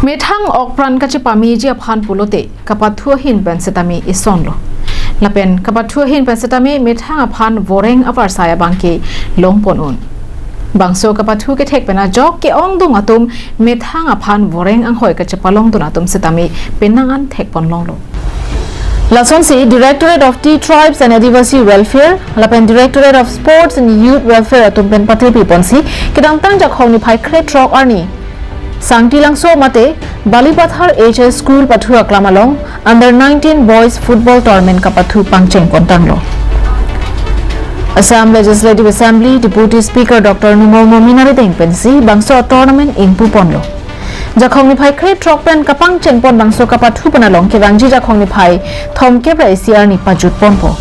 เมทังออกปรันกัจจปามีเจียพันปุโลเตกับปัทัวหินเป็นเซตามีอิสอนโลและเป็นกับปัทัวหินเป็นเซตามีเมทังพันวอเรงอวาร์สายบางกีลงปนอุนบางโซกับปัทัวเกเทกเป็นอาจอกเกอองดุงอาตุมเมทังพันวอเรงอังหอยกัจจปาลงตุนอาตุมเซตามีเป็นนางอันเทกปนลงโลLasonsi, Directorate of Tea Tribes and Adivasi Welfare, Lapen Directorate of Sports and Youth Welfare atum pen pati piponsi, kedang tang jak hong ni pai kret rock arni. Sangti langso mate, Balipathar HS School pathu aklamalong, under 19 boys football tournament kapathu pangcheng kontang lo. Assam Legislative Assembly Deputy Speaker Dr. Numol Mominari Deng pensi, bangso tournament ingpu pon lo. Jakong ni pai kret rock pen kapang cheng pon bangso kapathu panalong ke bangji jakong ni pai thom ke ICR ni pajut pon po.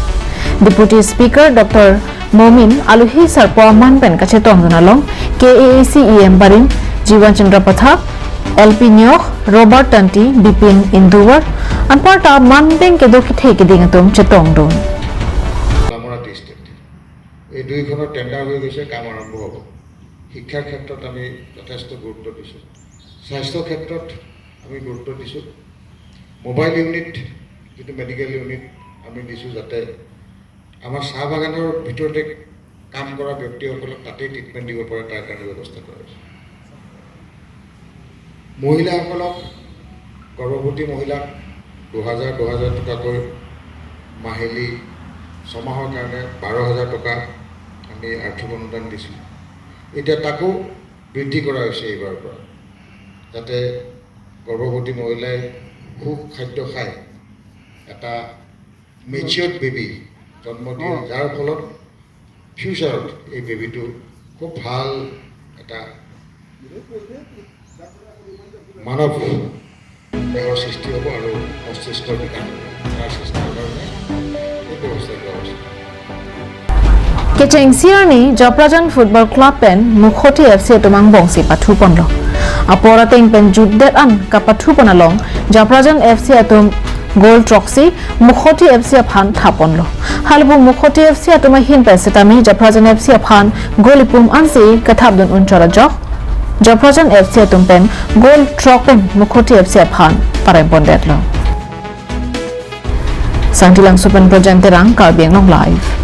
Deputy Speaker Dr. Momin Aluhi Sarpo man pen kache tong donalong KAAC EM Barin Jiwan Chandra Pathak LP Nyok Robert Tanti Bipin Induwar anparta man beng ke dokhi theke ding atom chetong don. Kamara district এই দুইখনৰ tender হৈ গৈছে কাম আৰম্ভ হ'ব শিক্ষাৰ ক্ষেত্ৰত আমি যথেষ্ট গুৰুত্ব দিছোঁ স্বাস্থ্য ক্ষেত্ৰত আমি গুৰুত্ব দিছোঁ মোবাইল ইউনিট যেটো মেডিকেল ইউনিট আমি দিছোঁ যাতে আমাৰ চাহ বাগানৰ ভিতৰতে কাম কৰা ব্যক্তিসকলক তাতেই ট্ৰিটমেণ্ট দিব পাৰে তাৰ কাৰণে ব্যৱস্থা কৰা হৈছে মহিলাসকলক গৰ্ভৱতী মহিলাক 2000 টকাকৈ মাহিলী ছমাহৰ কাৰণে 12000 টকা আমি আৰ্থিক অনুদান দিছোঁ এতিয়া তাকো বৃদ্ধি কৰা হৈছে এইবাৰৰ পৰা যাতে গৰ্ভৱতী মহিলাই খাদ্য খায় এটা মেচিয়ৰ্ড বেবী জন্ম দিয়ে যাৰ ফলত ফিউচাৰত এই বেবীটো খুব ভাল এটা মানৱ দেহৰ সৃষ্টি হ'ব আৰু মস্তিষ্কৰ বিকাশ তাৰ সৃষ্টিৰ কাৰণে এই ব্যৱস্থা কৰা হৈছে Kecheng siarni Joprajan Football Club pen Mukhoti FC tumang bongsi pathu ponlo. Apora teng pen juddet an kapathu panalong Joprajan FC atum Gold Troxy Mukhoti FC aphan thaponlo. Halbu Mukhoti FC atuma hin pen setami Joprajan FC aphan golipum ansi kathabdun unchara jok. Joprajan FC atum pen Gold Trox pen Mukhoti FC aphan parem pondetlo. Sangtilang supen projanterang kalbeng long live.